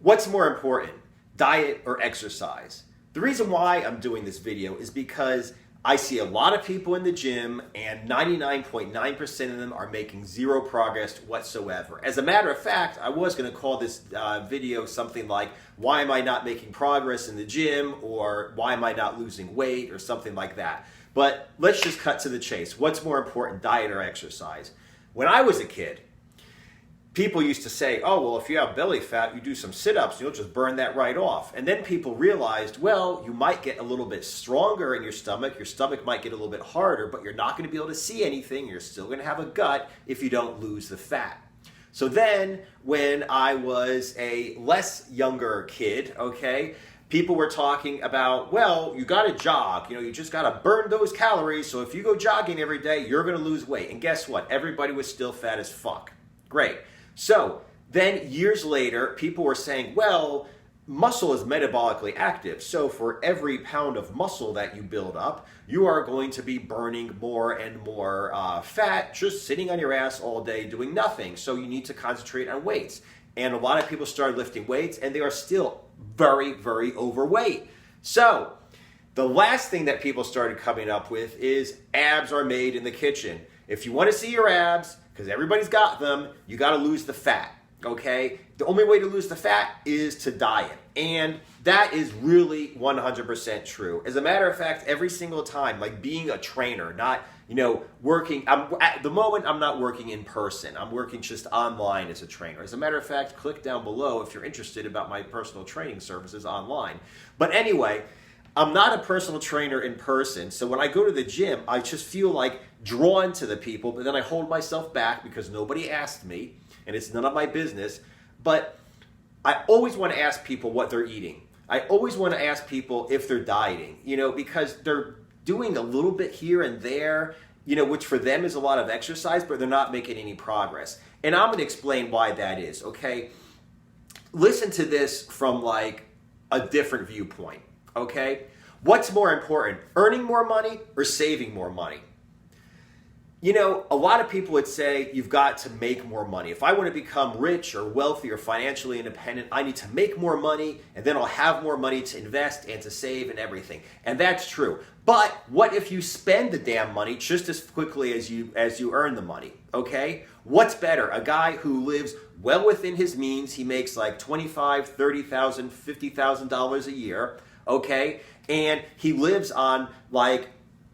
What's more important, diet or exercise? The reason why I'm doing this video is because I see a lot of people in the gym and 99.9% of them are making zero progress whatsoever. As a matter of fact, I was going to call this video something like, why am I not making progress in the gym, or why am I not losing weight, or something like that. But let's just cut to the chase. What's more important, diet or exercise? When I was a kid, people used to say, oh, well, if you have belly fat, you do some sit-ups, you'll just burn that right off. And then people realized, well, you might get a little bit stronger in your stomach might get a little bit harder, but you're not going to be able to see anything. You're still going to have a gut if you don't lose the fat. So then when I was a less younger kid, okay, people were talking about, well, you got to jog. You just got to burn those calories. So if you go jogging every day, you're going to lose weight. And guess what? Everybody was still fat as fuck. Great. So then years later, people were saying, well, muscle is metabolically active. So for every pound of muscle that you build up, you are going to be burning more and more fat just sitting on your ass all day doing nothing. So you need to concentrate on weights. And a lot of people started lifting weights and they are still very, very overweight. So the last thing that people started coming up with is abs are made in the kitchen. If you want to see your abs, because everybody's got them, you got to lose the fat, okay? The only way to lose the fat is to diet. And that is really 100% true. As a matter of fact, every single time, like being a trainer, not, working, at the moment I'm not working in person. I'm working just online as a trainer. As a matter of fact, click down below if you're interested about my personal training services online. But anyway, I'm not a personal trainer in person, so when I go to the gym, I just feel like drawn to the people, but then I hold myself back because nobody asked me, and it's none of my business. But I always want to ask people what they're eating. I always want to ask people if they're dieting, because they're doing a little bit here and there, which for them is a lot of exercise, but they're not making any progress. And I'm going to explain why that is, okay? Listen to this from like a different viewpoint. Okay? What's more important, earning more money or saving more money? A lot of people would say you've got to make more money. If I want to become rich or wealthy or financially independent, I need to make more money, and then I'll have more money to invest and to save and everything. And that's true. But what if you spend the damn money just as quickly as you earn the money? Okay? What's better? A guy who lives well within his means, he makes like $25,000, $30,000, $50,000 a year, okay? And he lives on like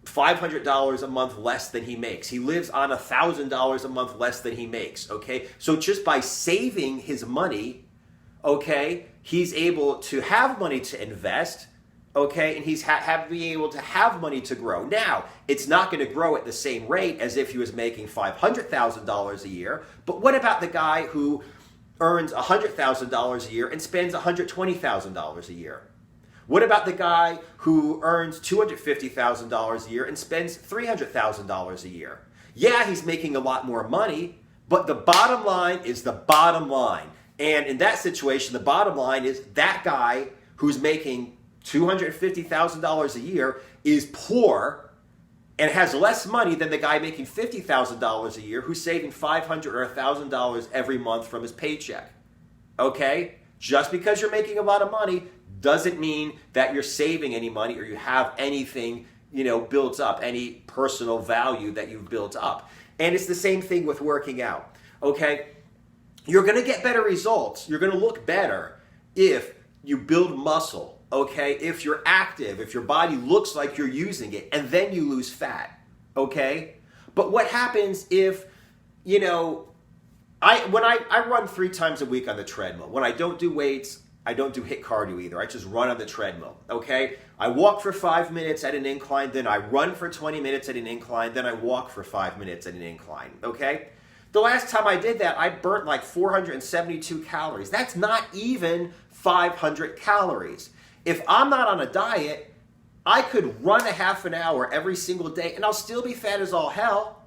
$500 a month less than he makes. He lives on $1,000 a month less than he makes, okay? So just by saving his money, okay, he's able to have money to invest, okay, and he's being able to have money to grow. Now, it's not going to grow at the same rate as if he was making $500,000 a year, but what about the guy who earns $100,000 a year and spends $120,000 a year? What about the guy who earns $250,000 a year and spends $300,000 a year? Yeah, he's making a lot more money, but the bottom line is the bottom line. And in that situation, the bottom line is that guy who's making $250,000 a year is poor and has less money than the guy making $50,000 a year who's saving $500 or $1,000 every month from his paycheck. Okay? Just because you're making a lot of money doesn't mean that you're saving any money or you have anything, built up, any personal value that you've built up. And it's the same thing with working out, okay? You're going to get better results. You're going to look better if you build muscle, okay? If you're active, if your body looks like you're using it, and then you lose fat, okay? But what happens if, when I run 3 times a week on the treadmill. When I don't do weights, I don't do HIIT cardio either. I just run on the treadmill, okay? I walk for 5 minutes at an incline, then I run for 20 minutes at an incline, then I walk for 5 minutes at an incline, okay? The last time I did that, I burnt like 472 calories. That's not even 500 calories. If I'm not on a diet, I could run a half an hour every single day and I'll still be fat as all hell.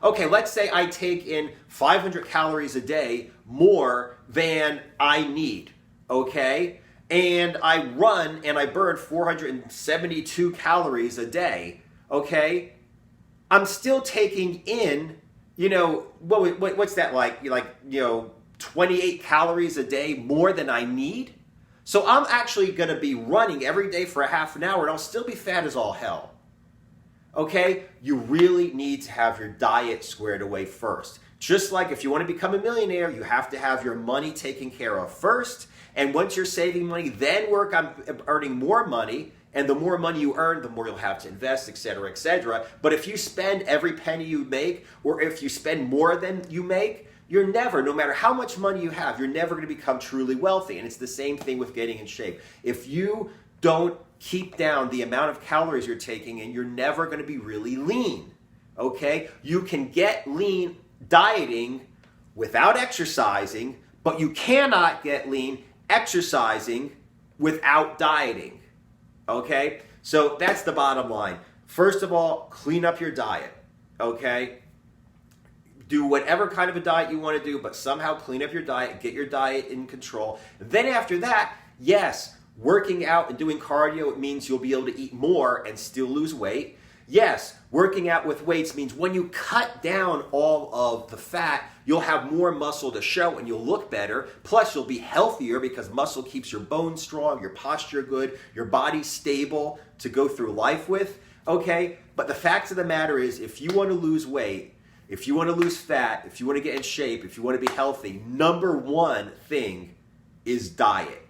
Okay, let's say I take in 500 calories a day more than I need. Okay, and I run and I burn 472 calories a day, okay, I'm still taking in, what's that like 28 calories a day more than I need. So I'm actually going to be running every day for a half an hour and I'll still be fat as all hell. Okay? You really need to have your diet squared away first. Just like if you want to become a millionaire, you have to have your money taken care of first. And once you're saving money, then work on earning more money. And the more money you earn, the more you'll have to invest, etc., etc. But if you spend every penny you make, or if you spend more than you make, you're never, no matter how much money you have, you're never going to become truly wealthy. And it's the same thing with getting in shape. If you don't keep down the amount of calories you're taking in, you're never going to be really lean. Okay? You can get lean dieting without exercising, but you cannot get lean exercising without dieting. Okay? So that's the bottom line. First of all, clean up your diet. Okay? Do whatever kind of a diet you want to do, but somehow clean up your diet, get your diet in control. Then after that, yes, working out and doing cardio, it means you'll be able to eat more and still lose weight. Yes, working out with weights means when you cut down all of the fat, you'll have more muscle to show and you'll look better. Plus, you'll be healthier because muscle keeps your bones strong, your posture good, your body stable to go through life with. Okay? But the fact of the matter is, if you want to lose weight, if you want to lose fat, if you want to get in shape, if you want to be healthy, number one thing is diet.